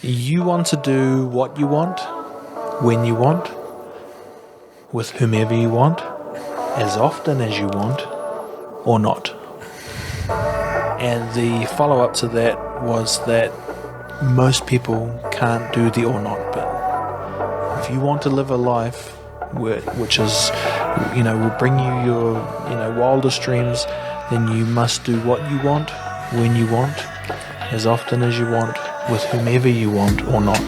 You want to do what you want, when you want, with whomever you want, as often as you want, or not. And the follow-up to that was that most people can't do the or not bit. If you want to live a life which is, will bring you your, wildest dreams, then you must do what you want, when you want, as often as you want, with whomever you want or not.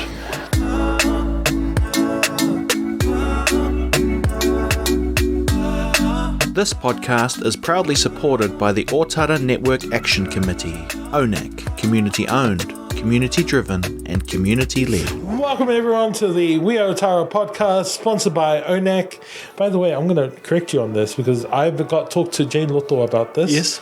This podcast is proudly supported by the Ōtara Network Action Committee, ōNAC, community-owned, community-driven, and community-led. Welcome everyone to the We Are Ōtara podcast, sponsored by ōNAC. By the way, I'm going to correct you on this because I've got talked to Jane Loto about this. Yes.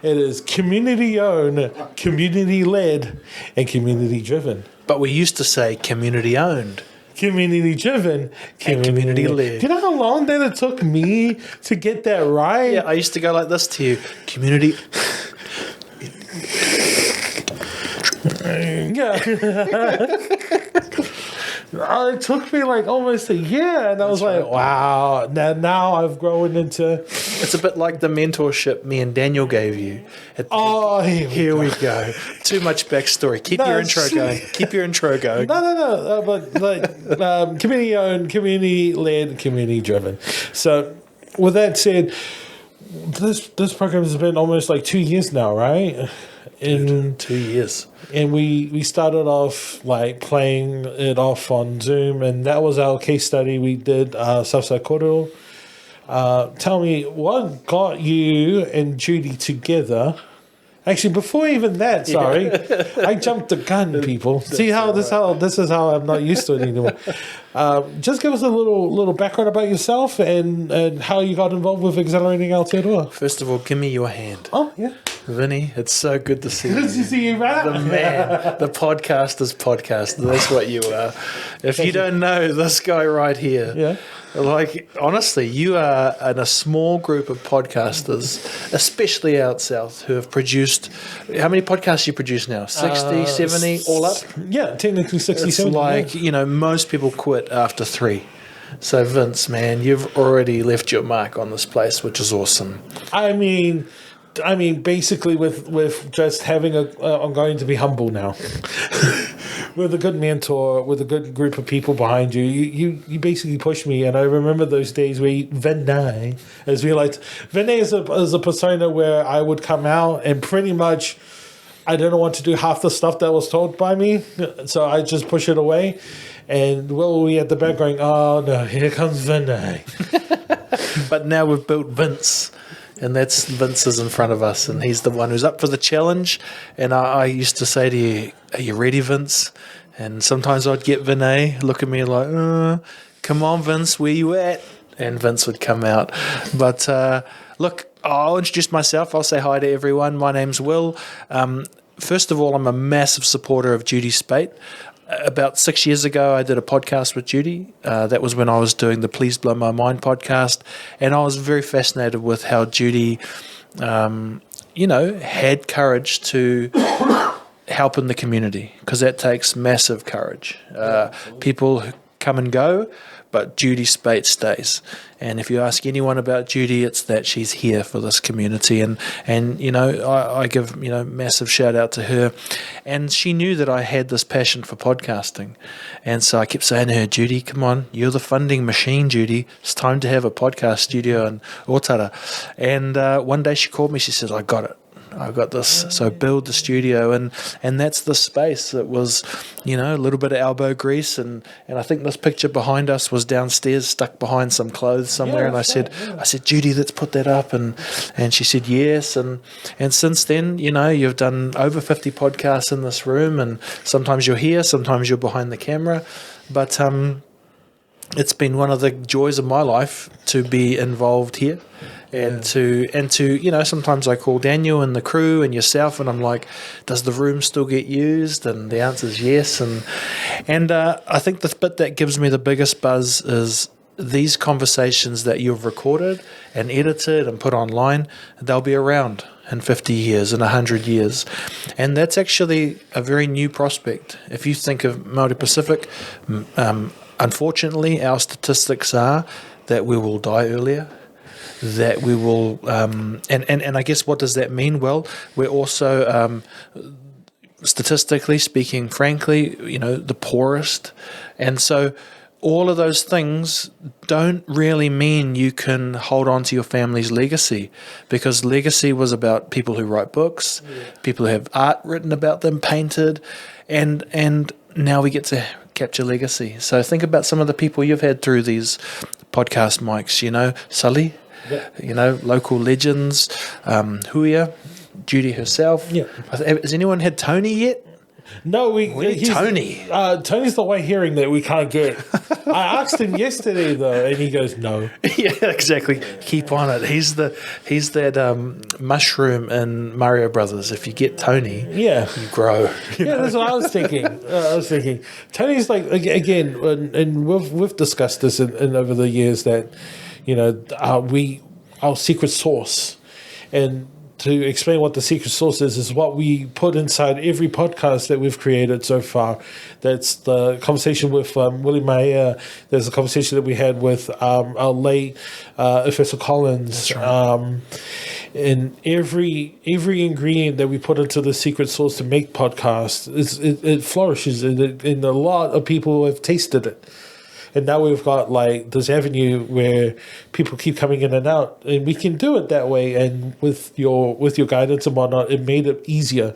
It is community-owned, community-led, and community-driven. But we used to say community-owned. Community-driven, community-led. Do you know how long that it took me to get that right? Yeah, I used to go like this to you. Community... Yeah. It took me like almost a year, and I was like, wow, now I've grown into... It's a bit like the mentorship me and Daniel gave you. Here we go. Too much backstory. Keep your intro going. No. But community-owned, community-led, community-driven. So with that said, this program has been almost like 2 years now, right? In 2 years. And we started off like playing it off on Zoom, and that was our case study. We did Safsa Koro. Tell me, what got you and Judy together? Actually, before even that, sorry, I jumped the gun, people. See how this is how I'm not used to it anymore. Just give us a little background about yourself and how you got involved with Accelerating Aotearoa. First of all, give me your hand. Oh, yeah. Vinny, it's so good to see you. Good to see you, man. The man, the podcaster's podcast. That's what you are. If you don't know this guy right here, yeah. Like, honestly, you are in a small group of podcasters, especially out south, who have produced... How many podcasts you produce now? 60, 70, all up? Yeah, technically 60, it's 70. Like, most people quit after 3. So, Vince, man, you've already left your mark on this place, which is awesome. I mean, basically, with just having I'm going to be humble now. With a good mentor, with a good group of people behind you, you basically pushed me. And I remember those days where Vinay, as we liked, Vinay is a persona where I would come out and pretty much I didn't want to do half the stuff that was told by me, so I just push it away. And Will we at the back going, oh no, here comes Vinay. But now we've built Vince. And that's Vince is in front of us, and he's the one who's up for the challenge. And I used to say to you, are you ready, Vince? And sometimes I'd get Vinay look at me like, come on, Vince, where you at? And Vince would come out. But look, I'll introduce myself. I'll say hi to everyone. My name's Will. First of all, I'm a massive supporter of Judy Spate. About 6 years ago, I did a podcast with Judy. That was when I was doing the Please Blow My Mind podcast. And I was very fascinated with how Judy, had courage to help in the community, because that takes massive courage. People come and go, but Judy Spate stays. And if you ask anyone about Judy, it's that she's here for this community. And I give, massive shout out to her. And she knew that I had this passion for podcasting. And so I kept saying to her, Judy, come on, you're the funding machine, Judy. It's time to have a podcast studio in Ōtara. And one day she called me, she said, I got it. I've got this. So build the studio, and that's the space. It was, a little bit of elbow grease, and I think this picture behind us was downstairs, stuck behind some clothes somewhere. And I said, Judy, let's put that up, and she said yes, and since then, you've done over 50 podcasts in this room, and sometimes you're here, sometimes you're behind the camera, but it's been one of the joys of my life to be involved here. And to sometimes I call Daniel and the crew and yourself, and I'm like, does the room still get used? And the answer is yes. And I think the bit that gives me the biggest buzz is these conversations that you've recorded and edited and put online. They'll be around in 50 years, in 100 years. And that's actually a very new prospect. If you think of Māori Pacific, unfortunately, our statistics are that we will die earlier, that we will, and I guess what does that mean? Well, we're also, statistically speaking, frankly, the poorest. And so all of those things don't really mean you can hold on to your family's legacy, because legacy was about people who write books, people who have art written about them, painted, and now we get to capture legacy. So think about some of the people you've had through these podcast mics, Sully, local legends, Huia, Judy herself. Yeah. Has anyone had Tony yet? No, we need Tony. Tony's the white hearing that we can't get. I asked him yesterday though, and he goes, "No." Yeah, exactly. Keep on it. He's that mushroom in Mario Brothers. If you get Tony, you grow. Yeah, that's what I was thinking. Tony's like, again, and we've discussed this in over the years that our secret sauce, and to explain what the secret sauce is what we put inside every podcast that we've created so far. That's the conversation with Willie Maia. There's a conversation that we had with our late Professor Collins. That's right. And every ingredient that we put into the secret sauce to make podcasts, it flourishes, and a lot of people have tasted it. And now we've got like this avenue where people keep coming in and out, and we can do it that way. And with your guidance and whatnot, it made it easier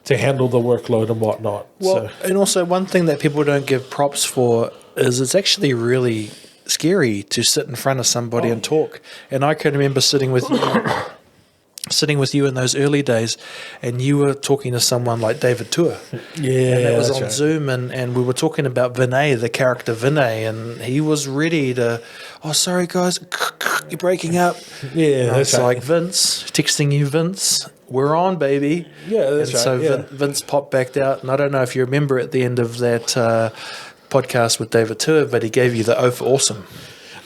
to handle the workload and whatnot. Well, and also one thing that people don't give props for is it's actually really scary to sit in front of somebody and talk. And I can remember sitting with you in those early days, and you were talking to someone like David Tua. Yeah, and that was that's on right. Zoom, and we were talking about Vinay, the character Vinay, and he was ready to, sorry guys, you're breaking up. Yeah, And that's it's right. like Vince, texting you, Vince, we're on, baby. Yeah, that's and right. so yeah. Vince popped back out, and I don't know if you remember at the end of that podcast with David Tua, but he gave you the O for awesome.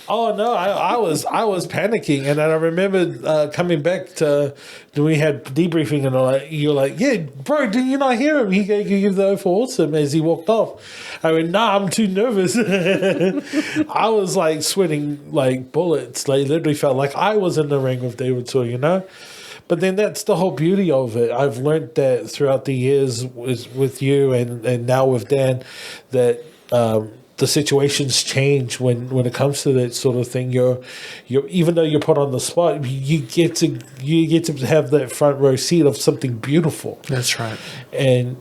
Oh no, I was panicking, and then I remember coming back to we had debriefing, and you're like, yeah, bro, did you not hear him? He gave you the O for awesome as he walked off. I went, nah, I'm too nervous. I was like sweating like bullets. Like literally felt like I was in the ring with David Tua, But then that's the whole beauty of it. I've learned that throughout the years with you and now with Dan, that the situations change when it comes to that sort of thing. You're even though you're put on the spot, you get to have that front row seat of something beautiful. That's right. And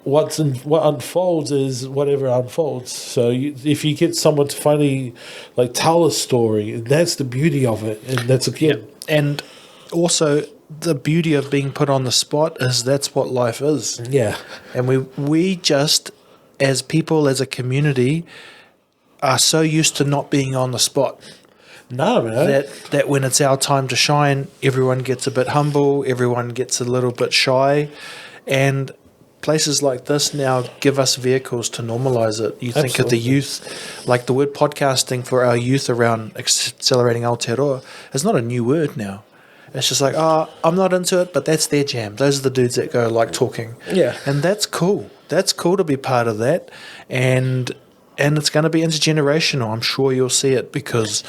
what unfolds is whatever unfolds. So if you get someone to finally like tell a story, that's the beauty of it, and that's again. Yep. And also the beauty of being put on the spot is that's what life is. Yeah. And we just, as people, as a community, are so used to not being on the spot. No, man. That when it's our time to shine, everyone gets a bit humble, everyone gets a little bit shy, and places like this now give us vehicles to normalize it. You think of the youth, like the word podcasting for our youth around accelerating Aotearoa is not a new word now. It's just like, I'm not into it, but that's their jam. Those are the dudes that go like talking. Yeah. And that's cool. That's cool to be part of that. And it's going to be intergenerational. I'm sure you'll see it because,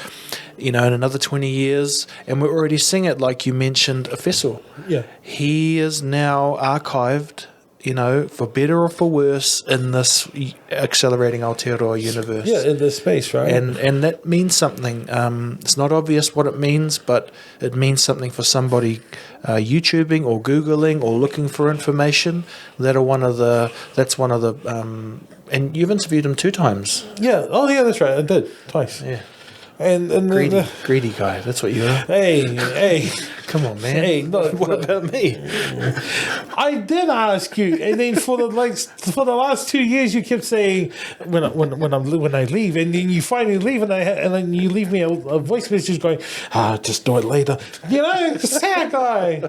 in another 20 years, and we're already seeing it, like you mentioned, Efeso. Yeah. He is now archived, for better or for worse, in this accelerating Aotearoa universe. Yeah, in this space, right? And that means something. It's not obvious what it means, but it means something for somebody YouTubing or Googling or looking for information. That's one of the. And you've interviewed him 2 times. Yeah. Oh, yeah, that's right. I did twice. Yeah. And Greedy guy. That's what you are. Hey. Come on, man. Hey, look, what about me? I did ask you, and then for the last 2 years, you kept saying when I leave, and then you finally leave, and then you leave me a voice message going, just do it later. Sad guy.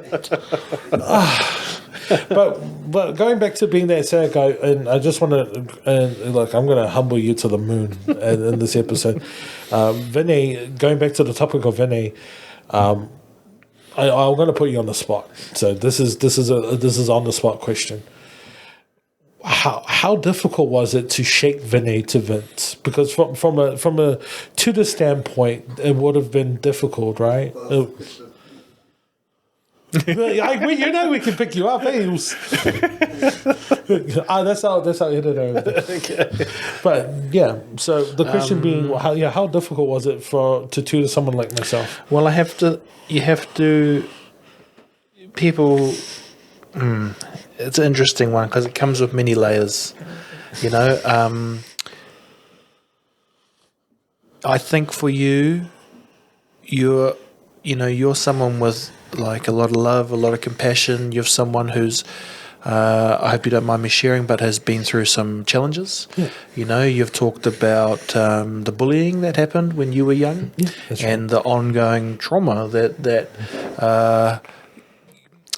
But going back to being that sad guy, and I just want to, look, I'm going to humble you to the moon in this episode. Vinay, going back to the topic of Vinay, I'm going to put you on the spot. So this is on the spot question. How difficult was it to shake Vinny to Vince? Because from a tutor standpoint, it would have been difficult, right? You know we can pick you up, eh? That's how hit it over. Okay. But yeah, so the question being, how difficult was it to tutor someone like myself? Well, you have to, people, it's an interesting one because it comes with many layers, you know. I think for you're someone with like a lot of love, a lot of compassion. You're someone who's, I hope you don't mind me sharing, but has been through some challenges. Yeah. You know, you've talked about the bullying that happened when you were young, and the ongoing trauma that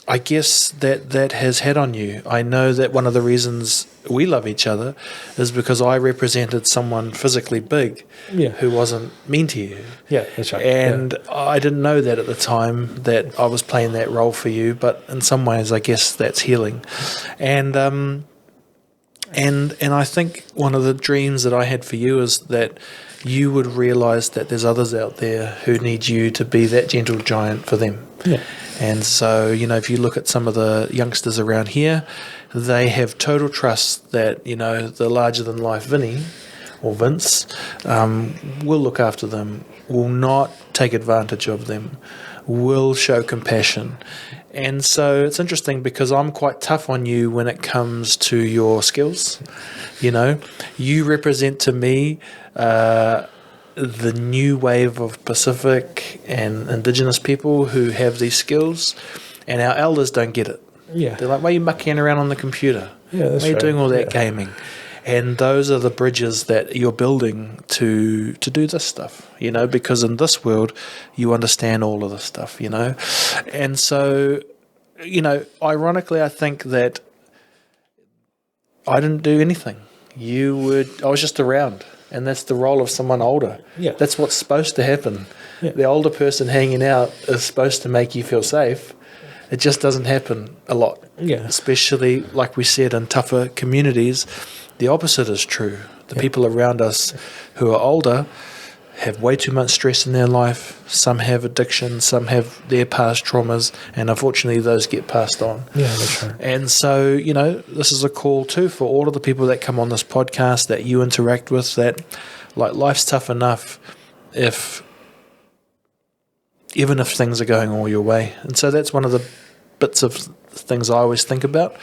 I guess that has had on you. I know that one of the reasons we love each other is because I represented someone physically big who wasn't mean to you. Yeah, that's right. And I didn't know that at the time that I was playing that role for you, but in some ways I guess that's healing. And I think one of the dreams that I had for you is that you would realise that there's others out there who need you to be that gentle giant for them. Yeah. And so, you know, if you look at some of the youngsters around here, they have total trust that, you know, the larger-than-life Vinny or Vince will look after them, will not take advantage of them, will show compassion. And so it's interesting because I'm quite tough on you when it comes to your skills. You know, you represent to me the new wave of Pacific and Indigenous people who have these skills, and our elders don't get it. Yeah. They're like, why are you mucking around on the computer? Yeah, that's why are you right. doing all that gaming? And those are the bridges that you're building to do this stuff, you know, because in this world, you understand all of this stuff, you know. And so, you know, ironically, I think that I didn't do anything. I was just around. And that's the role of someone older. Yeah. That's what's supposed to happen. Yeah. The older person hanging out is supposed to make you feel safe. It just doesn't happen a lot. Yeah. Especially, like we said, in tougher communities, the opposite is true. The people around us who are older have way too much stress in their life. Some have addiction, some have their past traumas, and unfortunately those get passed on. Yeah, that's right. And so, you know, this is a call too for all of the people that come on this podcast that you interact with, that like life's tough enough even if things are going all your way. And so that's one of the bits of things I always think about.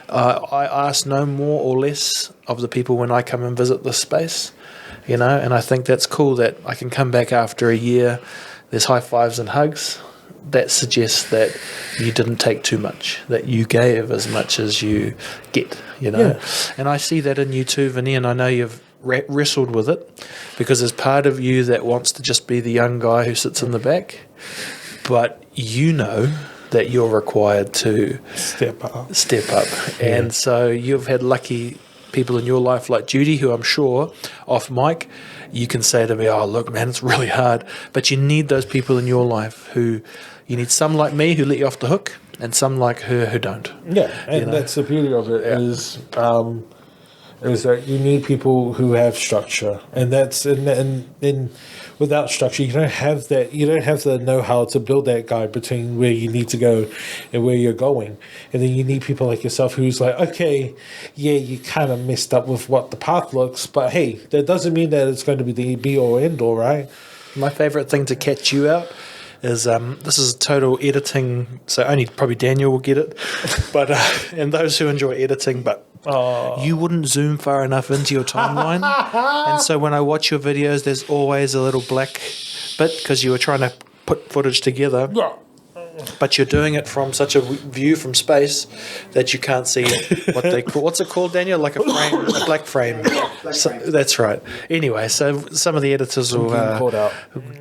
I ask no more or less of the people when I come and visit this space. You know, and I think that's cool that I can come back after a year, there's high fives and hugs. That suggests that you didn't take too much, that you gave as much as you get, you know. Yeah. And I see that in you too, Vinny, and I know you've wrestled with it because there's part of you that wants to just be the young guy who sits in the back, but you know that you're required to step up. Yeah. And so you've had lucky people in your life like Judy, who I'm sure off mic you can say to me, oh look man, it's really hard, but you need those people in your life who, you need some like me who let you off the hook and some like her who don't. Yeah, and that's the beauty of it is that you need people who have structure, and that's in without structure you don't have the know-how to build that guide between where you need to go and where you're going. And then you need people like yourself who's like, okay, yeah, you kind of messed up with what the path looks, but hey, that doesn't mean that it's going to be the be all end all, right? My favorite thing to catch you out is this is total editing, so only probably Daniel will get it, but and those who enjoy editing, but you wouldn't zoom far enough into your timeline, and so when I watch your videos, there's always a little black bit because you were trying to put footage together. But you're doing it from such a view from space that you can't see what they call. What's it called, Daniel? Like a frame, a black frame. So, that's right. Anyway, so some of the editors will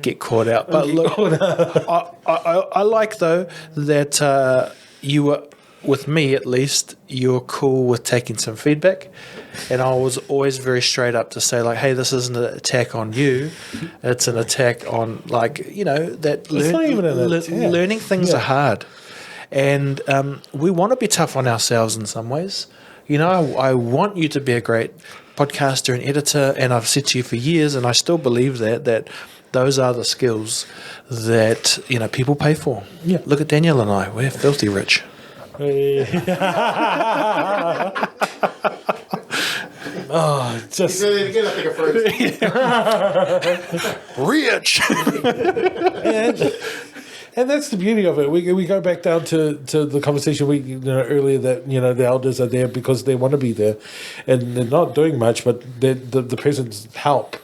get caught out. But look, I like though that you were, with me at least, you're cool with taking some feedback, And I was always very straight up to say, like, hey, this isn't an attack on you. It's an attack on, like, you know, that not even an attack. learning things are hard. And we want to be tough on ourselves in some ways. You know, I want you to be a great podcaster and editor, and I've said to you for years, and I still believe that those are the skills that, you know, people pay for. Yeah. Look at Daniel and I. We're filthy rich. Oh, just Again, I think of Rich! and that's the beauty of it. We go back down to the conversation earlier that the elders are there because they want to be there, and they're not doing much, but the presence help.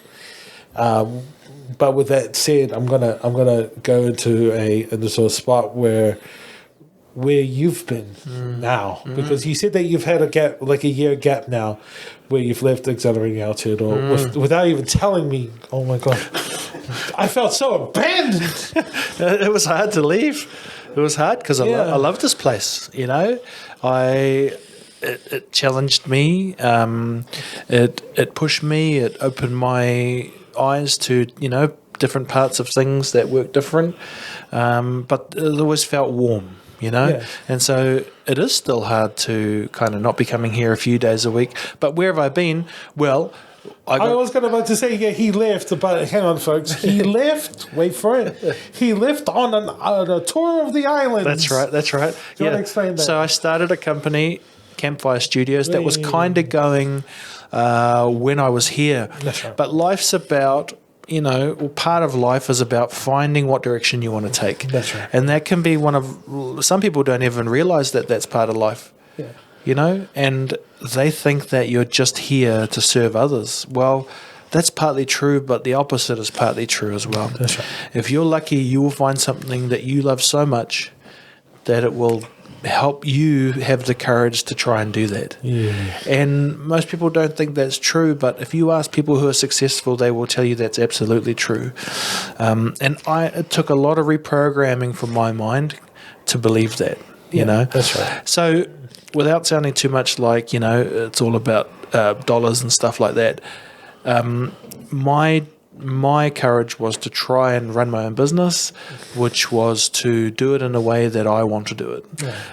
But with that said, I'm gonna go into a sort of spot where you've been now, because you said that you've had a gap, like a year gap now, where you've left Accelerating Altitude, or without even telling me. Oh my god, I felt so abandoned. It was hard to leave. It was hard because I love this place. You know, it challenged me. It pushed me. It opened my eyes to different parts of things that work different. But it always felt warm. And so it is still hard to kind of not be coming here a few days a week. But where have I been? Well, I was about to say, he left, but hang on, folks. He left, wait for it, he left on a tour of the island. That's right. Do you want to explain that? So I started a company, Campfire Studios, that was kind of going when I was here. That's right. But life's about... part of life is about finding what direction you want to take. That's right. And that can be some people don't even realize that that's part of life. Yeah. And they think that you're just here to serve others. Well, that's partly true, but the opposite is partly true as well. That's right. If you're lucky, you will find something that you love so much that it will help you have the courage to try and do that. Yeah. And most people don't think that's true, but if you ask people who are successful, they will tell you that's absolutely true. And it took a lot of reprogramming from my mind to believe that, That's right. So without sounding too much like, it's all about dollars and stuff like that, my courage was to try and run my own business, which was to do it in a way that I want to do it,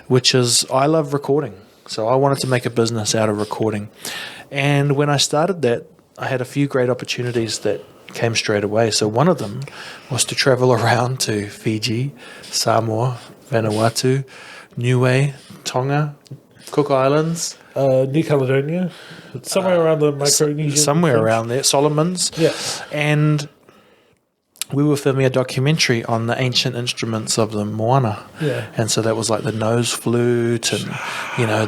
which is I love recording. So I wanted to make a business out of recording. And when I started that, I had a few great opportunities that came straight away. So one of them was to travel around to Fiji, Samoa, Vanuatu, Niue, Tonga, Cook Islands, New Caledonia, somewhere around the Micronesia. Somewhere around there, Solomons. Yeah. And we were filming a documentary on the ancient instruments of the moana. Yeah. And so that was like the nose flute and,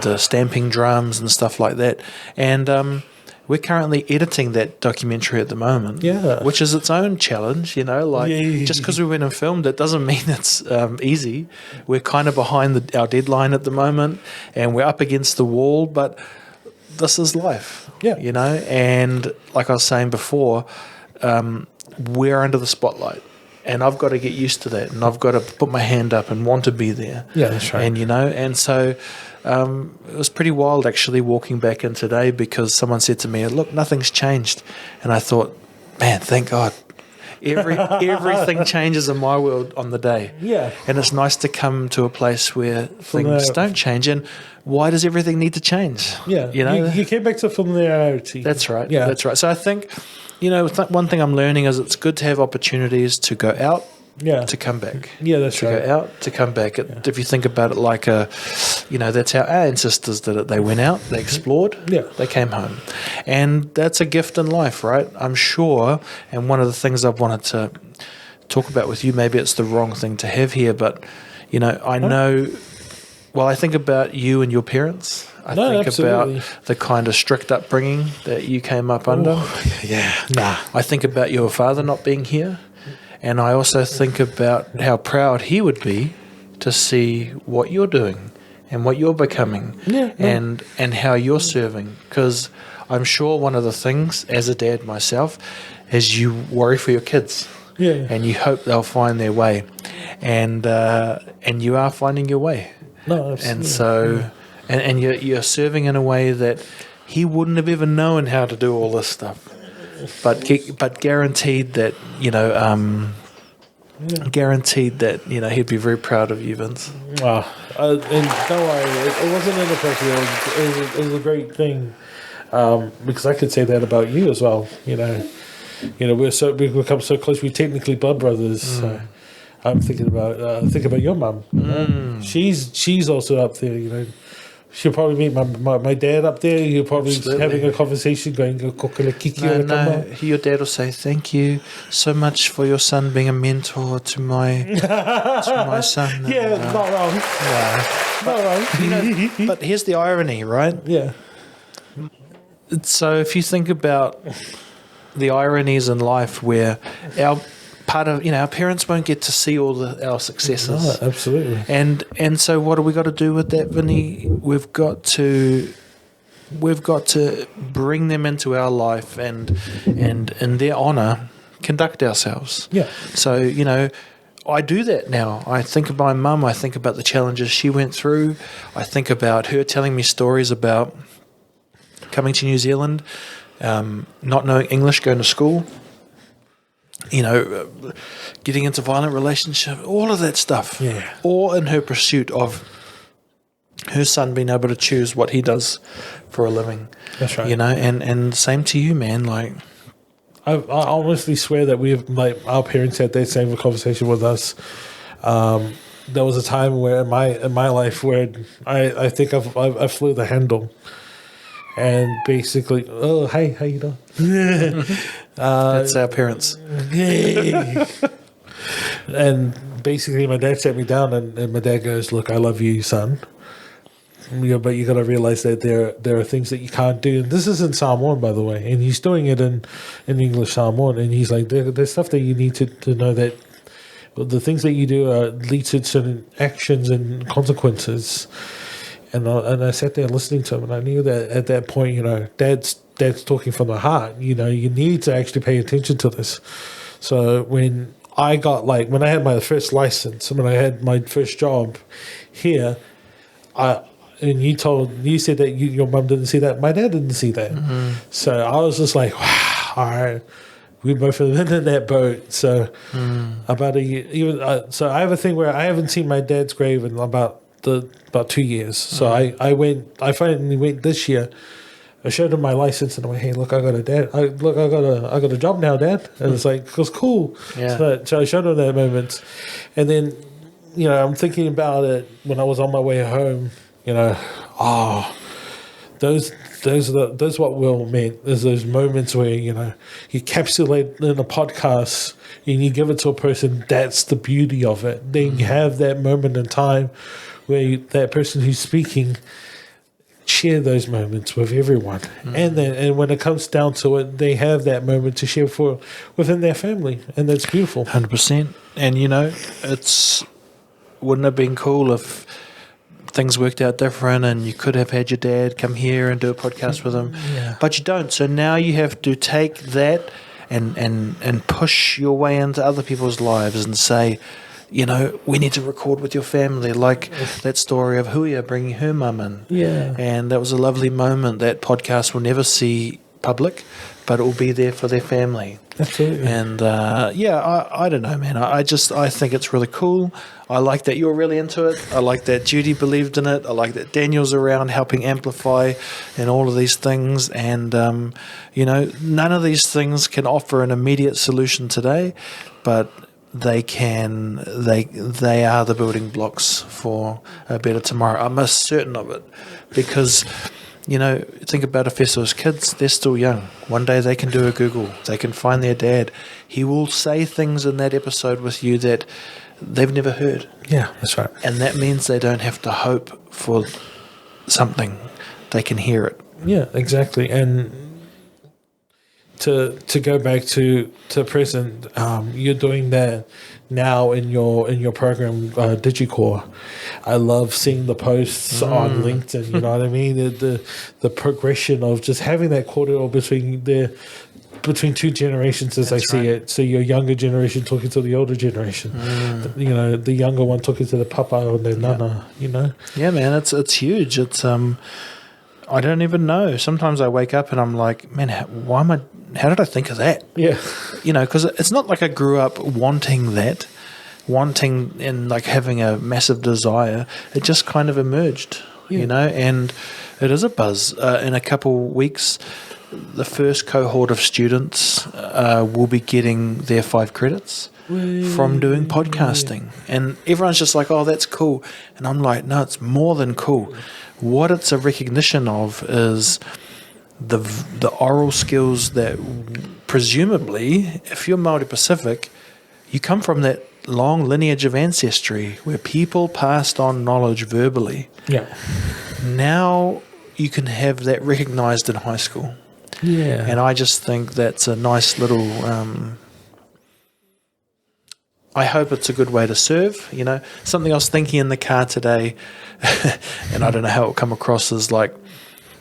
the stamping drums and stuff like that. And we're currently editing that documentary at the moment, which is its own challenge, just because we went and filmed it doesn't mean it's easy. We're kind of behind our deadline at the moment and we're up against the wall, but this is life, and like I was saying before, we're under the spotlight. And I've got to get used to that, and I've got to put my hand up and want to be there. Yeah, that's right. And and so it was pretty wild actually walking back in today because someone said to me, "Look, nothing's changed," and I thought, "Man, thank God." Everything changes in my world on the day. Yeah. And it's nice to come to a place where things don't change. And why does everything need to change? Yeah. You came back to familiarity. That's right. Yeah. That's right. So I think, one thing I'm learning is it's good to have opportunities to go out, to come back. Yeah, that's to right. To go out, to come back. If you think about it like that's how our ancestors did it. They went out, they explored, they came home. And that's a gift in life, right? I'm sure. And one of the things I've wanted to talk about with you, maybe it's the wrong thing to have here, but, I know, I think about you and your parents. I think absolutely. about the kind of strict upbringing that you came up under. I think about your father not being here. And I also think about how proud he would be to see what you're doing and what you're becoming and how you're serving. Because I'm sure one of the things, as a dad myself, is you worry for your kids. Yeah. And you hope they'll find their way. And you are finding your way. No, absolutely. And so, and you're serving in a way that he wouldn't have ever known how to do all this stuff. But guaranteed that, he'd be very proud of you, Vince. And don't worry, it wasn't inappropriate. It was a great thing, because I could say that about you as well. We've become so close. We're technically blood brothers. So I'm thinking about your mum. She's also up there. She'll probably meet my dad up there. You're probably having a conversation, going kokolekiki. No, your dad will say, "Thank you so much for your son being a mentor to my son." Yeah, not wrong. Not wrong. But here's the irony, right? Yeah. So if you think about the ironies in life, where our parents won't get to see all our successes. Oh, absolutely. And so what do we got to do with that, Vinny? We've got to bring them into our life and in their honour conduct ourselves. Yeah. So, I do that now. I think of my mum. I think about the challenges she went through. I think about her telling me stories about coming to New Zealand, not knowing English, going to school, getting into violent relationship, all of that stuff. Yeah. All in her pursuit of her son being able to choose what he does for a living. That's right. And same to you, man. Like, I honestly swear that our parents had that same conversation with us. There was a time where in my life where I think I flew the handle. And basically, oh, hey, how you doing? that's our parents. And basically, my dad sat me down, and my dad goes, "Look, I love you, son. But you got to realize that there are things that you can't do." And this is in Samoan, by the way, and he's doing it in English Samoan. And he's like, "There's stuff that you need to know that the things that you do lead to certain actions and consequences." And I sat there listening to him, and I knew that at that point, Dad's talking from the heart. You need to actually pay attention to this. So when I had my first license, when I had my first job here, you said that your mum didn't see that. My dad didn't see that. Mm-hmm. So I was just like, wow, all right. We both have been in that boat. So about a year, so I have a thing where I haven't seen my dad's grave in about 2 years. So I finally went this year. I showed him my license and I went, "Hey, look, I got a job now, Dad." And it's like, it was cool. Yeah. So I showed him that moment. And then, I'm thinking about it when I was on my way home, those what Will meant. There's those moments where, you encapsulate in a podcast and you give it to a person. That's the beauty of it. Then you have that moment in time where that person who's speaking share those moments with everyone, and when it comes down to it, they have that moment to share within their family, and that's beautiful. 100%. And wouldn't it have been cool if things worked out different and you could have had your dad come here and do a podcast with him? Yeah. But you don't. So now you have to take that and push your way into other people's lives and say, we need to record with your family, like that story of Huia bringing her mum in. Yeah. And that was a lovely moment. That podcast will never see public, but it will be there for their family. Absolutely. And, I don't know, man. I think it's really cool. I like that you're really into it. I like that Judy believed in it. I like that Daniel's around helping amplify and all of these things. And, none of these things can offer an immediate solution today, but they are the building blocks for a better tomorrow. I'm most certain of it, because think about Efeso's kids. They're still young. One day they can do a Google, they can find their dad. He will say things in that episode with you that they've never heard. Yeah, that's right. And that means they don't have to hope for something. They can hear it. Yeah, exactly. And to go back to present, you're doing that now in your program, DigiCore. I love seeing the posts on LinkedIn. You know what I mean? The progression of just having that corridor between two generations, as I see it. So your younger generation talking to the older generation. The younger one talking to the papa or the nana. Yeah, man, it's huge. It's I don't even know. Sometimes I wake up and I'm like, man, how did I think of that? Yeah. Because it's not like I grew up wanting and like having a massive desire. It just kind of emerged, and it is a buzz. In a couple weeks, the first cohort of students will be getting their 5 credits from doing podcasting. And everyone's just like, oh, that's cool. And I'm like, no, it's more than cool. What it's a recognition of is the oral skills that presumably, if you're Māori Pacific, you come from that long lineage of ancestry where people passed on knowledge verbally. Yeah. Now you can have that recognized in high school. Yeah. And I just think that's a nice little... I hope it's a good way to serve. Something I was thinking in the car today, and I don't know how it will come across, is like,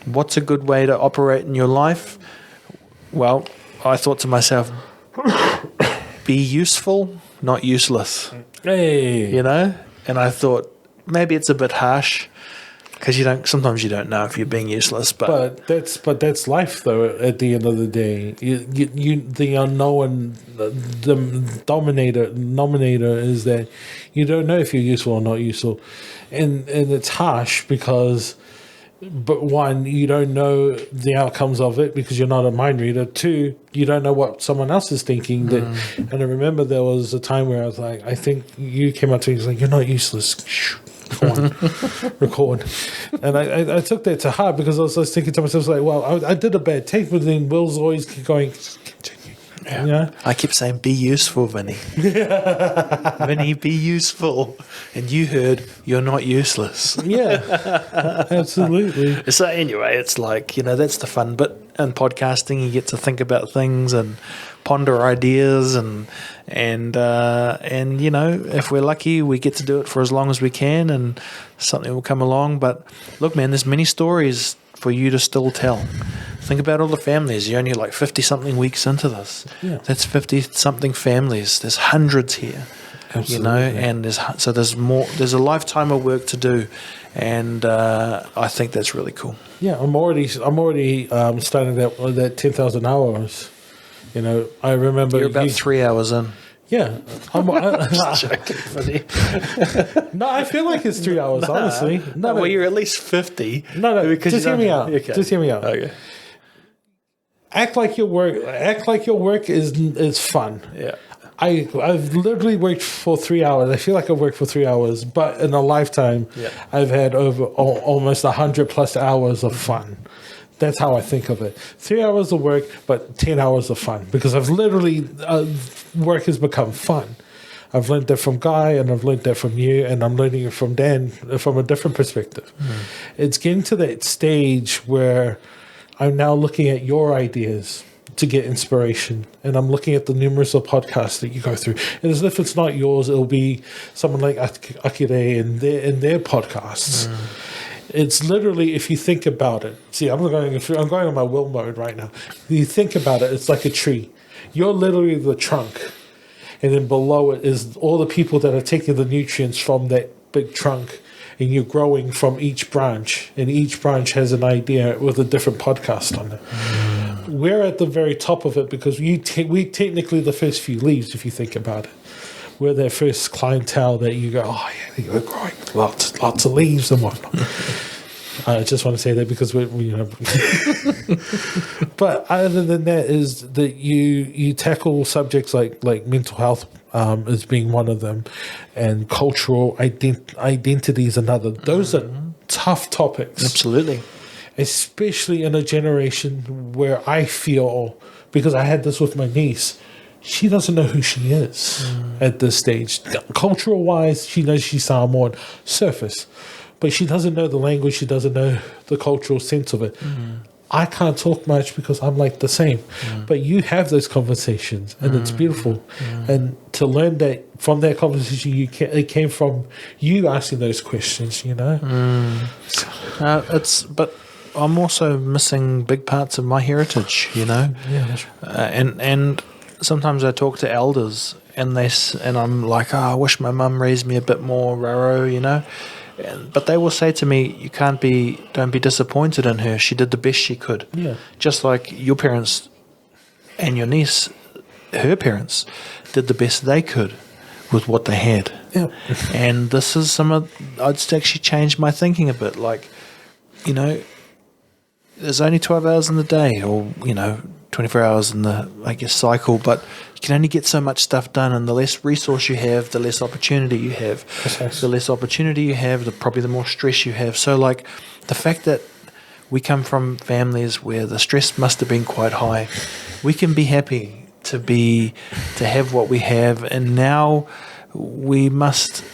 what's a good way to operate in your life? Well, I thought to myself, be useful, not useless. Hey. And I thought maybe it's a bit harsh because sometimes you don't know if you're being useless. But that's life though. At the end of the day, the unknown, the denominator is that you don't know if you're useful or not useful, and it's harsh because. But one, you don't know the outcomes of it because you're not a mind reader. 2, you don't know what someone else is thinking. And I remember there was a time where I was like, I think you came up to me and was like, you're not useless. Come on, record. And I took that to heart because I was thinking to myself, like, well, I did a bad take, but then Will's always keep going, continue. Yeah. I keep saying, be useful, Vinny. Vinny, be useful. And you heard, you're not useless. Yeah, absolutely. So anyway, it's like, that's the fun bit in podcasting. You get to think about things and ponder ideas and if we're lucky, we get to do it for as long as we can and something will come along. But look, man, there's many stories for you to still tell. Think about all the families. You're only like 50-something weeks into this. Yeah. That's 50-something families. There's hundreds here. Absolutely. And there's more. There's a lifetime of work to do, and I think that's really cool. Yeah, I'm already starting that 10,000 hours. I remember You're about 3 hours in. Yeah, I'm joking, buddy. No, I feel like it's 3 hours. Honestly, no. Well, you're at least 50. No. Because just hear me out. Okay. Just hear me out. Okay. Act like your work is fun. Yeah. I've literally worked for 3 hours. I feel like I've worked for 3 hours, but in a lifetime, I've had over almost 100+ hours of fun. That's how I think of it. 3 hours of work, but 10 hours of fun because I've literally work has become fun. I've learned that from Guy, and I've learned that from you, and I'm learning it from Dan from a different perspective. It's getting to that stage where I'm now looking at your ideas to get inspiration, and I'm looking at the numerous of podcasts that you go through. And as if it's not yours, it'll be someone like Akire and their podcasts. It's literally, if you think about it. See, I'm going on my will mode right now. If you think about it, it's like a tree. You're literally the trunk, and then below it is all the people that are taking the nutrients from that big trunk, and you're growing from each branch, and each branch has an idea with a different podcast on it. We're at the very top of it because we technically the first few leaves, if you think about it. We're that first clientele that you go, oh yeah, you're growing lots of leaves and whatnot. I just want to say that because we but other than that is that you tackle subjects like mental health as being one of them, and cultural identity is another. Those are tough topics. Absolutely. Especially in a generation where I feel, because I had this with my niece, she doesn't know who she is at this stage. Cultural wise, she knows she's Samoan, surface, but she doesn't know the language, she doesn't know the cultural sense of it. I can't talk much because I'm like the same. But you have those conversations, and it's beautiful. And to learn that from that conversation, it came from you asking those questions, But I'm also missing big parts of my heritage, Yeah, that's right. and sometimes I talk to elders, and I'm like, I wish my mum raised me a bit more raro, But they will say to me, don't be disappointed in her. She did the best she could. Yeah. Just like your parents and your niece, her parents, did the best they could with what they had. Yeah. And this is I'd actually changed my thinking a bit. Like, there's only 12 hours in the day, or 24 hours in the, I guess, cycle, but you can only get so much stuff done, and the less resource you have, the less opportunity you have. The less opportunity you have, probably the more stress you have. So, like, the fact that we come from families where the stress must have been quite high, we can be happy to have what we have, and now we must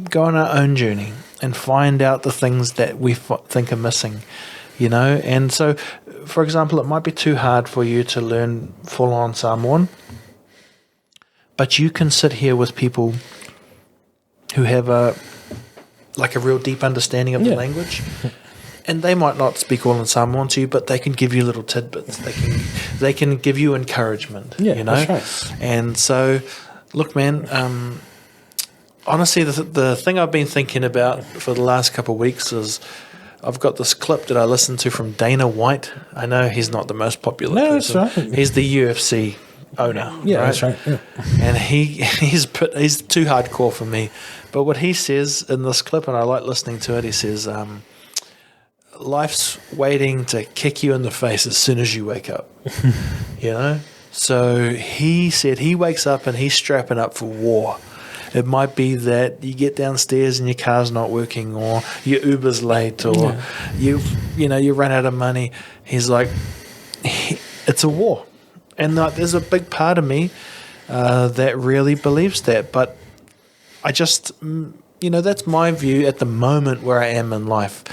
go on our own journey and find out the things that we think are missing, And so, for example, it might be too hard for you to learn full-on Samoan, but you can sit here with people who have a real deep understanding of the language, and they might not speak all in Samoan to you, but they can give you little tidbits. They can give you encouragement. That's right. And so, look, man. Honestly, the thing I've been thinking about for the last couple of weeks is I've got this clip that I listened to from Dana White. I know he's not the most popular person. That's right. He's the UFC owner. Yeah, right? that's right. Yeah. And he's too hardcore for me. But what he says in this clip, and I like listening to it, he says, life's waiting to kick you in the face as soon as you wake up. So he said he wakes up and he's strapping up for war. It might be that you get downstairs and your car's not working, or your Uber's late, or you run out of money. He's like, it's a war. And there's a big part of me that really believes that. But I just, that's my view at the moment where I am in life.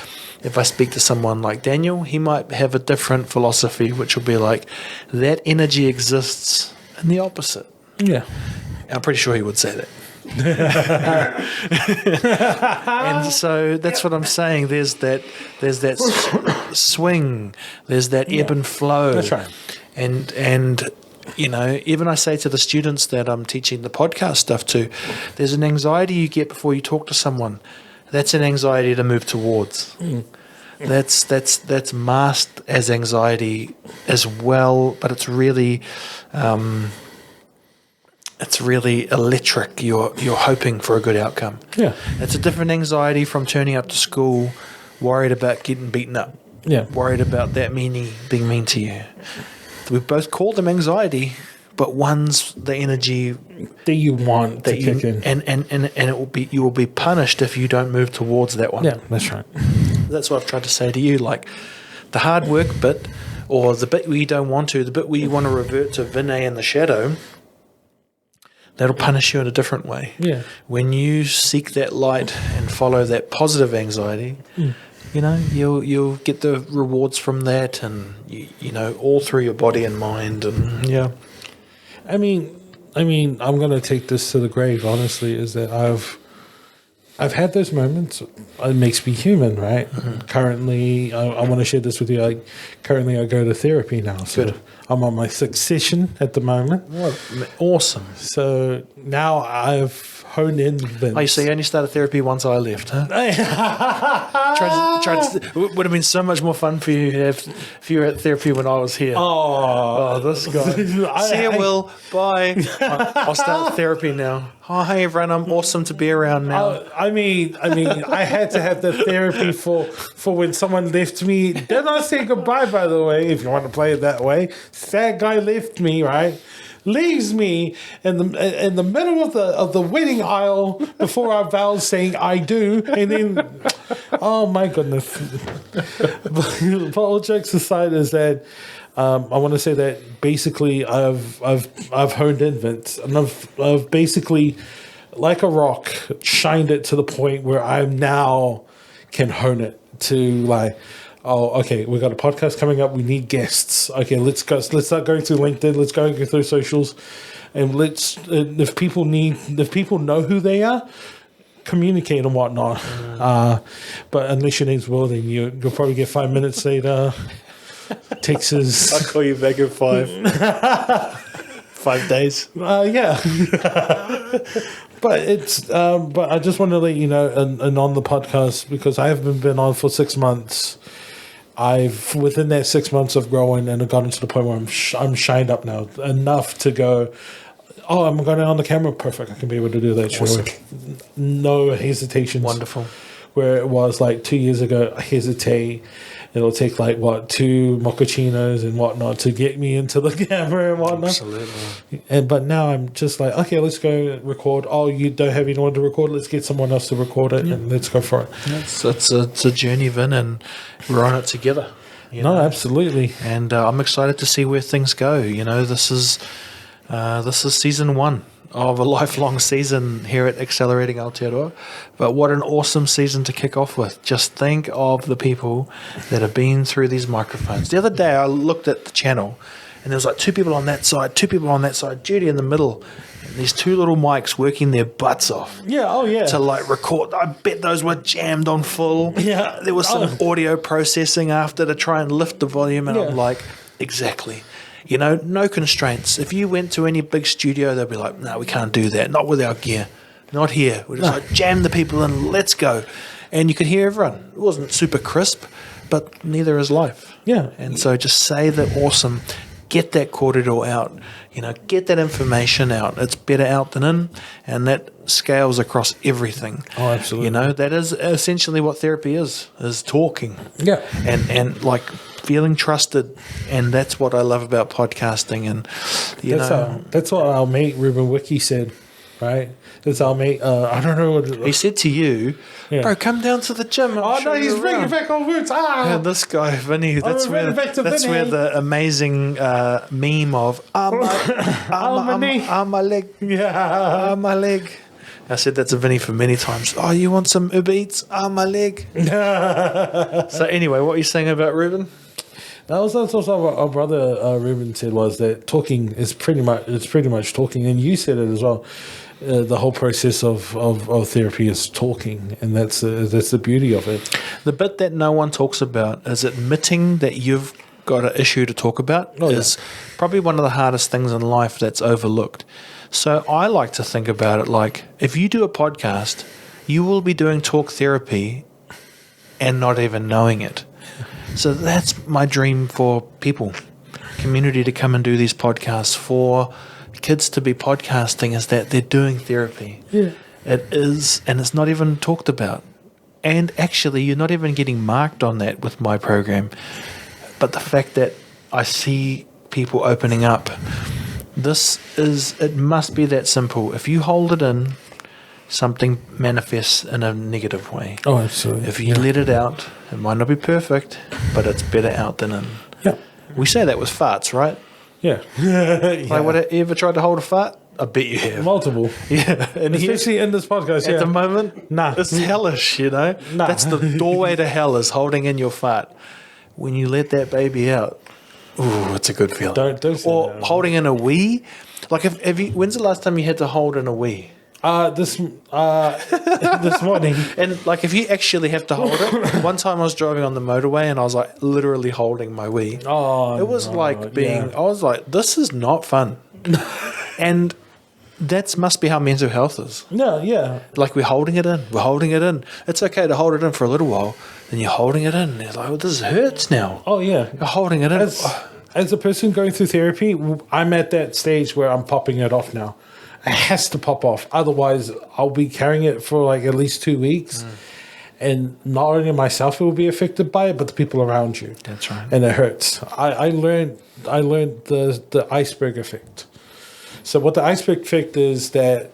If I speak to someone like Daniel, he might have a different philosophy, which will be like, that energy exists in the opposite. Yeah. I'm pretty sure he would say that. And so that's what I'm saying. There's that swing. There's that ebb and flow. That's right. And even I say to the students that I'm teaching the podcast stuff to, there's an anxiety you get before you talk to someone. That's an anxiety to move towards. That's masked as anxiety as well, but it's really electric. You're hoping for a good outcome. Yeah. It's a different anxiety from turning up to school worried about getting beaten up. Yeah. Worried about that being mean to you. We both call them anxiety, but one's the energy that you want that to kick in. And you will be punished if you don't move towards that one. Yeah, that's right. That's what I've tried to say to you. Like, the hard work bit, or the bit where you don't want to, the bit where you want to revert to Vinay in the shadow, that'll punish you in a different way. Yeah. When you seek that light and follow that positive anxiety, you'll get the rewards from that, and all through your body and mind, and yeah. I mean, I'm gonna take this to the grave. Honestly, is that I've had those moments. It makes me human, right? Mm-hmm. Currently, I want to share this with you. Currently, I go to therapy now. So good. I'm on my 6th session at the moment. What awesome! So now I've honed in. Oh, so you only started therapy once I left, huh? It would have been so much more fun for you if you were at therapy when I was here. Oh, this guy. See you, Will. Bye. I'll start therapy now. Oh, hey, everyone. I'm awesome to be around now. I mean, I had to have the therapy for when someone left me. Then I say goodbye, by the way, if you want to play it that way. Sad guy left me, right? Leaves me in the middle of the wedding aisle before our vows, saying I do, and then oh my goodness. But all jokes aside, is that I want to say that basically I've honed in, Vince, and I've basically, like a rock, shined it to the point where I now can hone it to like, oh, okay, we've got a podcast coming up. We need guests. Okay, let's start going through LinkedIn. Let's go through socials, and if people know who they are, communicate and whatnot. But unless your name's Will, then you'll probably get 5 minutes later. Texas. I'll call you back in 5 days. Yeah. But but I just want to let you know, and on the podcast, because I haven't been on for 6 months, within that 6 months of growing, and I've gotten to the point where I'm shined up now enough to go, oh, I'm going on the camera, perfect, I can be able to do that straight away. No hesitations. Wonderful. Where it was like 2 years ago, I hesitate. It'll take like 2 mochachinos and whatnot to get me into the camera and whatnot. Absolutely. But now I'm just like, okay, let's go record. Oh, you don't have anyone to record? Let's get someone else to record it and let's go for it. It's a journey, Vin, and we're on it together. No, absolutely. And I'm excited to see where things go. This is season 1 of a lifelong season here at Accelerating Aotearoa. But what an awesome season to kick off with. Just think of the people that have been through these microphones. The other day I looked at the channel and there was like 2 people on that side, 2 people on that side, Judy in the middle, and these 2 little mics working their butts off. Yeah, oh yeah. To like record. I bet those were jammed on full. Yeah. There was some audio processing after to try and lift the volume, and Yeah. I'm like, exactly. No constraints. If you went to any big studio, they'd be like, no, we can't do that. Not with our gear. Not here. We're just like, jam the people in, let's go. And you could hear everyone. It wasn't super crisp, but neither is life. Yeah. And so just say the awesome, get that corridor out, get that information out. It's better out than in, and that scales across everything. Oh, absolutely. That is essentially what therapy is talking. Yeah. And like feeling trusted, and that's what I love about podcasting. And that's what our mate Ruben Wiki said, right? That's our mate. I don't know what he said to you, bro. Come down to the gym. Oh no, he's bringing back old roots. And this guy Vinny, that's where the amazing meme of my leg, my leg. I said that to Vinny for many times. Oh, you want some Uber Eats? My leg. So anyway, what are you saying about Ruben? That was also what our brother Ruben said, was that talking is pretty much talking, and you said it as well. The whole process of therapy is talking, and that's the beauty of it. The bit that no one talks about is admitting that you've got an issue to talk about is probably one of the hardest things in life that's overlooked. So I like to think about it like, if you do a podcast, you will be doing talk therapy and not even knowing it. So that's my dream for people, community to come and do these podcasts, for kids to be podcasting, is that they're doing therapy. Yeah. It is, and it's not even talked about. And actually, you're not even getting marked on that with my program. But the fact that I see people opening up, it must be that simple. If you hold it in, something manifests in a negative way. Oh, absolutely. If you let it out, it might not be perfect, but it's better out than in. Yeah. We say that with farts, right? Yeah. Like, you ever tried to hold a fart? I bet you have. Multiple. Yeah. And especially in this podcast, at the moment, nah. It's hellish, Nah. That's the doorway to hell, is holding in your fart. When you let that baby out, ooh, it's a good feeling. Don't say or that. Holding in a wee. Like, when's the last time you had to hold in a wee? This morning. And like, if you actually have to hold it, one time I was driving on the motorway and I was like literally holding my wee. Oh, it was like being. I was like, this is not fun. And that must be how mental health is. No, yeah. Like, we're holding it in. We're holding it in. It's okay to hold it in for a little while. Then you're holding it in. And you're like, well, this hurts now. Oh yeah. You're holding it in. As a person going through therapy, I'm at that stage where I'm popping it off now. It has to pop off. Otherwise, I'll be carrying it for like at least 2 weeks. And not only myself will be affected by it, but the people around you. That's right. And it hurts. I learned the iceberg effect. So what the iceberg effect is that,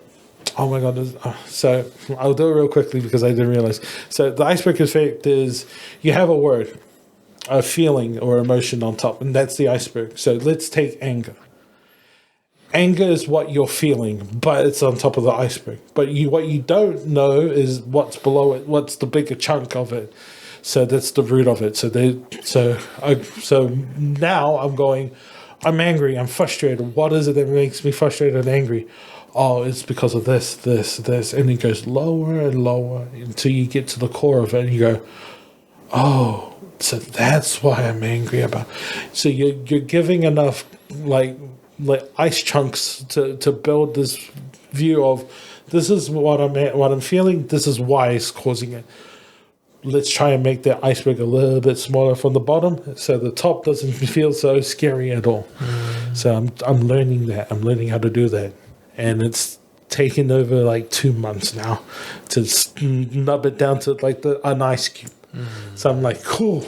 oh my God. So I'll do it real quickly because I didn't realize. So the iceberg effect is you have a word, a feeling or emotion on top, and that's the iceberg. So let's take anger. Anger is what you're feeling, but it's on top of the iceberg. But what you don't know is what's below it, what's the bigger chunk of it. So that's the root of it. So now I'm angry, I'm frustrated. What is it that makes me frustrated and angry? Oh, it's because of this. And it goes lower and lower until you get to the core of it and you go, oh, so that's why I'm angry about. So you're giving enough like ice chunks to build this view of This is what I'm feeling. This is why it's causing it. Let's try and make the iceberg a little bit smaller from the bottom, so the top doesn't feel so scary at all. So I'm learning that. I'm learning how to do that, and it's taken over like 2 months now to nub it down to like an ice cube. So I'm like, cool.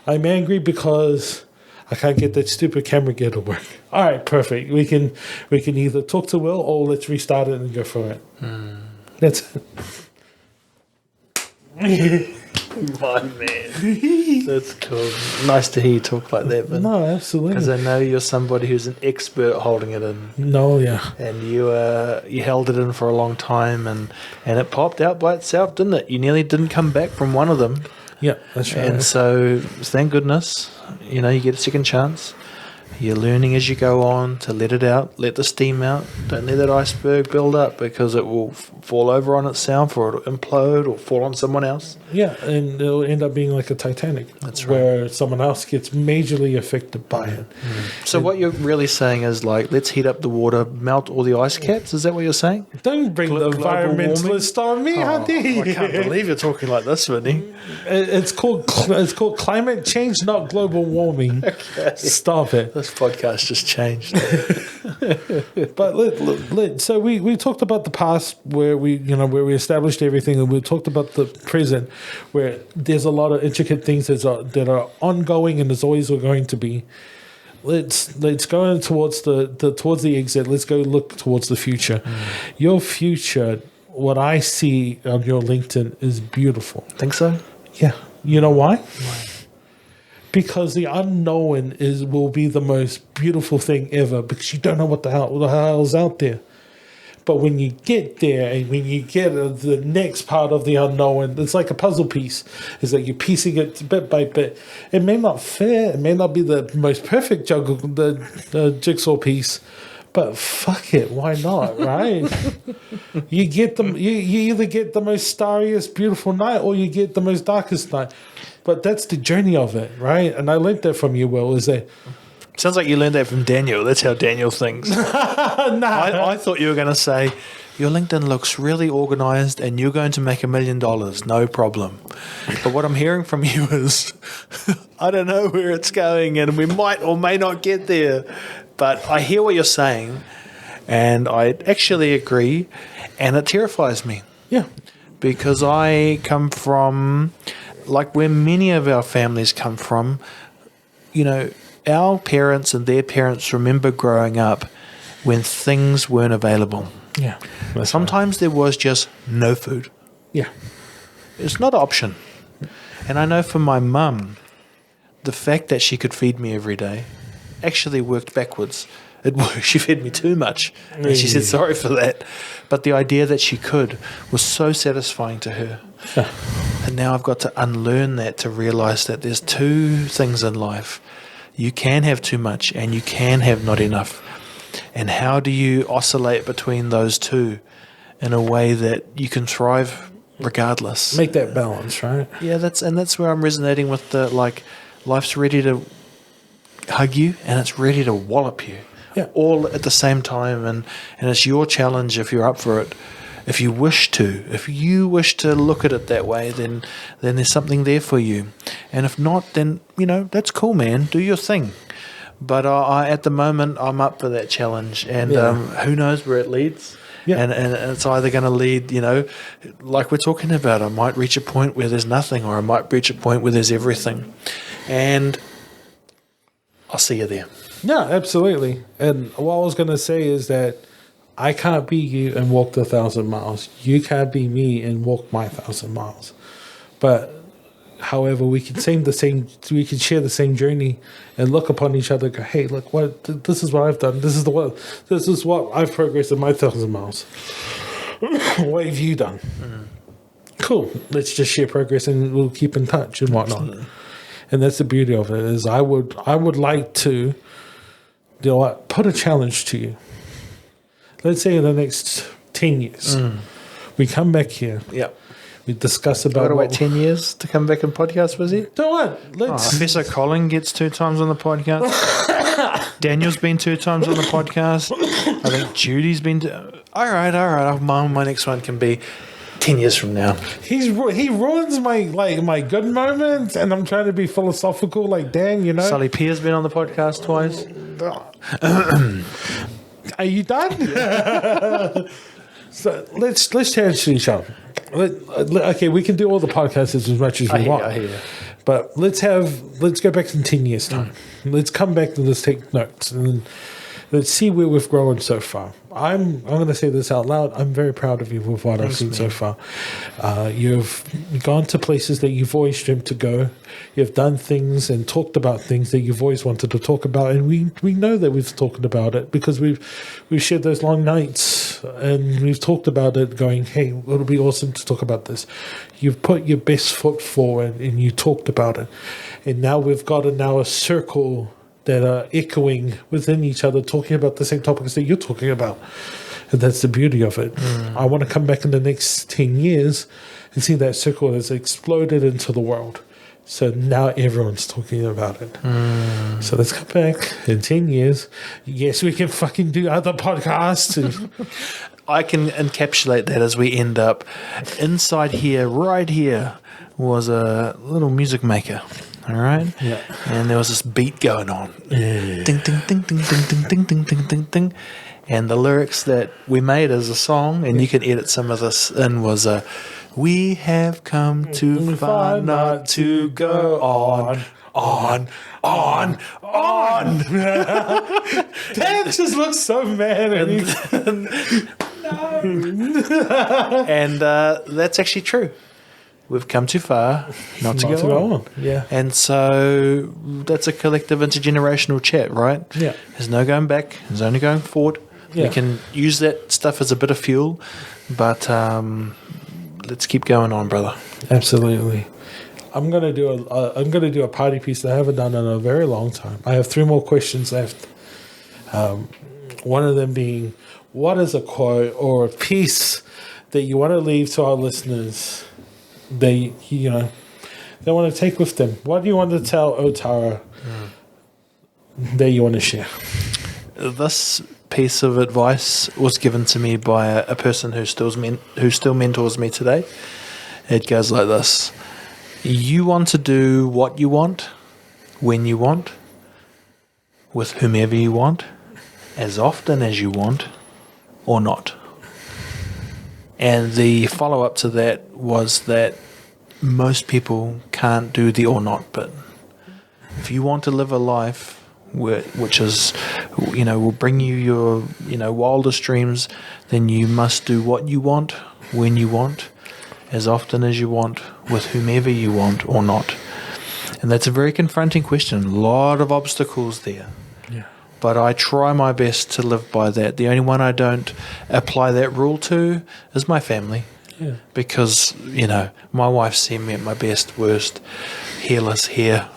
I'm angry because I can't get that stupid camera gear to work. All right, perfect. We can either talk to Will or let's restart it and go for it. That's it. My man. That's cool. Nice to hear you talk like that, man. No, absolutely. Because I know you're somebody who's an expert holding it in. No, yeah. And you held it in for a long time, and it popped out by itself, didn't it? You nearly didn't come back from one of them. Yeah, that's right. And so, thank goodness, you get a second chance. You're learning as you go on to let it out, let the steam out. Don't let that iceberg build up, because it will fall over on itself, or it'll implode or fall on someone else. Yeah, and it'll end up being like a Titanic. That's right. Where someone else gets majorly affected by it. So what you're really saying is, like, let's heat up the water, melt all the ice caps? Is that what you're saying? Don't bring the Global environmentalist on me, Hunty. I can't believe you're talking like this, Whitney. It's called climate change, not global warming. Okay. Stop it. This podcast just changed. But so we talked about the past where we established everything, and we talked about the present where there's a lot of intricate things that are ongoing, and there's always going to be. Let's go towards the exit. Let's go look towards the future. Your future, what I see on your LinkedIn, is beautiful. Think so? Yeah. You know why? Why? Because the unknown will be the most beautiful thing ever, because you don't know what the hell is out there. But when you get there, and when you get the next part of the unknown, it's like a puzzle piece. It's like you're piecing it bit by bit. It may not fit. It may not be the most perfect the jigsaw piece, but fuck it, why not, right? You either get the most starriest, beautiful night, or you get the most darkest night. But that's the journey of it, right? And I learned that from you, Will, is that... Sounds like you learned that from Daniel. That's how Daniel thinks. I thought you were going to say, your LinkedIn looks really organized and you're going to make $1 million. No problem. But what I'm hearing from you is, I don't know where it's going, and we might or may not get there. But I hear what you're saying, and I actually agree, and it terrifies me. Yeah. Because I come from, like where many of our families come from, our parents and their parents remember growing up when things weren't available. Yeah. Sometimes there was just no food. Yeah. It's not an option. And I know for my mum, the fact that she could feed me every day actually worked backwards. It worked. She fed me too much, and she said sorry for that. But the idea that she could was so satisfying to her. And now I've got to unlearn that, to realize that there's two things in life. You can have too much and you can have not enough. And how do you oscillate between those two in a way that you can thrive regardless? Make that balance, right? Yeah, that's where I'm resonating with the, like, life's ready to hug you and it's ready to wallop you. Yeah. All at the same time, and it's your challenge if you're up for it. If you wish to look at it that way, then there's something there for you. And if not, then, that's cool, man. Do your thing. But I at the moment, I'm up for that challenge. And who knows where it leads. Yeah. And it's either going to lead, like we're talking about, I might reach a point where there's nothing, or I might reach a point where there's everything. And I'll see you there. Yeah, absolutely. And what I was going to say is that I can't be you and walk the 1,000 miles. You can't be me and walk my 1,000 miles. But, however, we can share the same journey and look upon each other and go, hey, look, this is what I've done. This is what I've progressed in my 1,000 miles. What have you done? Cool. Let's just share progress and we'll keep in touch and whatnot. And that's the beauty of it, is I would like to, put a challenge to you. Let's say in the next 10 years, we come back here. Yeah. We discuss about... Got to wait 10 years to come back and podcast, was he? Don't what? Professor Colin gets 2 times on the podcast. Daniel's been 2 times on the podcast. I think Judy's been... All right. My next one can be 10 years from now. He ruins my good moments, and I'm trying to be philosophical like Dan, you know. Sully P has been on the podcast twice. Are you done? So let's change each other. Okay, we can do all the podcasts as much as we want. I hear you. But let's go back in 10 years' time. Let's come back and let's take notes and let's see where we've grown so far. I'm going to say this out loud. I'm very proud of you with what I've seen so far. You've gone to places that you've always dreamed to go. You've done things and talked about things that you've always wanted to talk about, and we know that we've talked about it because we've shared those long nights and we've talked about it. Going, hey, it'll be awesome to talk about this. You've put your best foot forward and you talked about it, and now we've got a circle that are echoing within each other, talking about the same topics that you're talking about. And that's the beauty of it. I want to come back in the next 10 years and see that circle has exploded into the world. So now everyone's talking about it. So let's come back in 10 years. Yes, we can fucking do other podcasts. I can encapsulate that as we end up. Inside here, right here, was a little music maker. All right? Yeah. And there was this beat going on. Ding, ding, ding, ding, ding, ding, ding, ding, ding, ding, ding. And the lyrics that we made as a song, and you can edit some of this in, was we have come too far not to go on. Dan just looks so mad at me. And that's actually true. We've come too far not to go on. Yeah. And so that's a collective intergenerational chat, right? Yeah. There's no going back. There's only going forward. Yeah. We can use that stuff as a bit of fuel, but let's keep going on, brother. Absolutely. I'm gonna do a party piece that I haven't done in a very long time. I have 3 more questions left. One of them being, what is a quote or a piece that you want to leave to our listeners? They want to take with them. What do you want to tell Ōtara that you want to share? This piece of advice was given to me by a person who still mentors me today. It goes like this: you want to do what you want, when you want, with whomever you want, as often as you want, or not. And the follow-up to that was that most people can't do the or not bit. If you want to live a life which is, will bring you your, wildest dreams, then you must do what you want, when you want, as often as you want, with whomever you want or not. And that's a very confronting question. A lot of obstacles there. Yeah. But I try my best to live by that. The only one I don't apply that rule to is my family. Yeah. Because, my wife's seen me at my best, worst, hairless hair,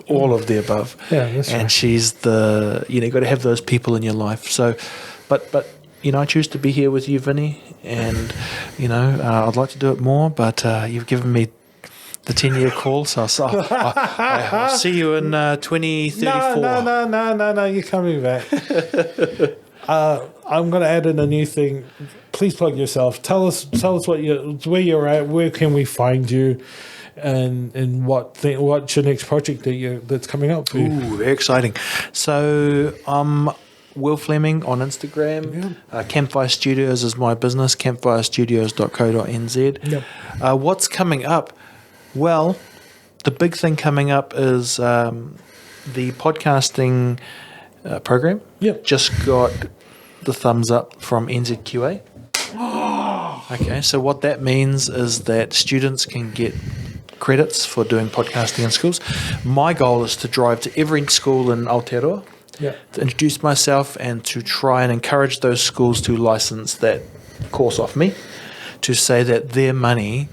all of the above. Yeah, that's and right. she's you've got to have those people in your life. So, but I choose to be here with you, Vinny, and, I'd like to do it more, but you've given me the 10-year call, so I'll see you in 2034. No, you're coming back. I'm going to add in a new thing. Please plug yourself. Tell us where you're at. Where can we find you, and what's your next project that's coming up for you? Ooh, very exciting. So I'm Will Fleming on Instagram. Yeah. Campfire Studios is my business. campfirestudios.co.nz. Yep. What's coming up? Well, the big thing coming up is the podcasting program. Yep. Just got the thumbs up from NZQA. Okay, so what that means is that students can get credits for doing podcasting in schools. My goal is to drive to every school in Aotearoa, to introduce myself and to try and encourage those schools to license that course off me, to say that their money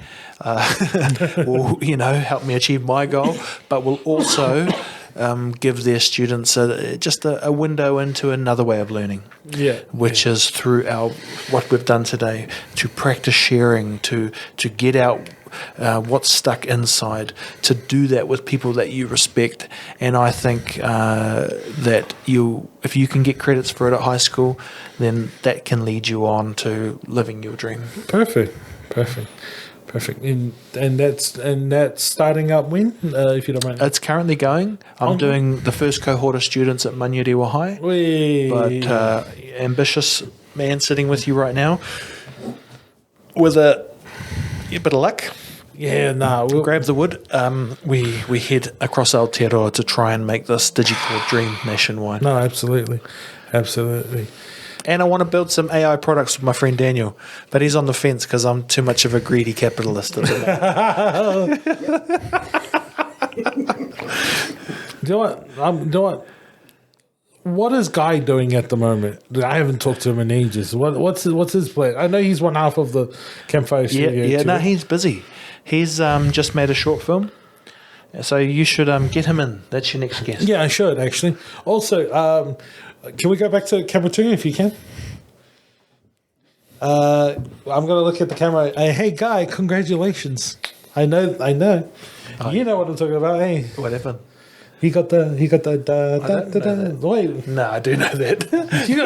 will, help me achieve my goal, but will also give their students just a window into another way of learning, which is through what we've done today, to practice sharing, to get out what's stuck inside, to do that with people that you respect. And I think that if you can get credits for it at high school, then that can lead you on to living your dream. Perfect. And that's starting up when, if you don't mind. It's currently going. I'm doing the first cohort of students at Manurewa High. Whee. But ambitious man sitting with you right now, with a bit of luck, We'll grab the wood. We head across Aotearoa to try and make this digital dream nationwide. No, absolutely. And I want to build some AI products with my friend Daniel, but he's on the fence because I'm too much of a greedy capitalist at the moment. Do you know what? What is Guy doing at the moment? I haven't talked to him in ages. What's his plan? I know he's one half of the Campfire Studio. Yeah, no, he's busy. He's just made a short film, so you should get him in. That's your next guest. Yeah, I should actually. Also, can we go back to camera 2 if you can? I'm going to look at the camera. Hey, Guy, congratulations. I know. You know what I'm talking about, hey? What happened? He got the wait. No, I do know that. You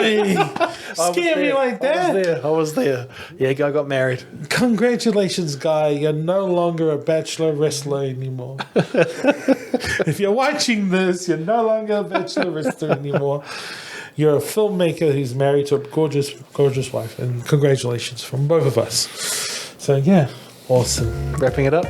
scare me like that. I was there. Yeah, Guy got married. Congratulations, Guy. You're no longer a bachelor wrestler anymore. If you're watching this, you're no longer a bachelor wrestler anymore. You're a filmmaker who's married to a gorgeous, gorgeous wife. And congratulations from both of us. So, yeah, awesome. Wrapping it up.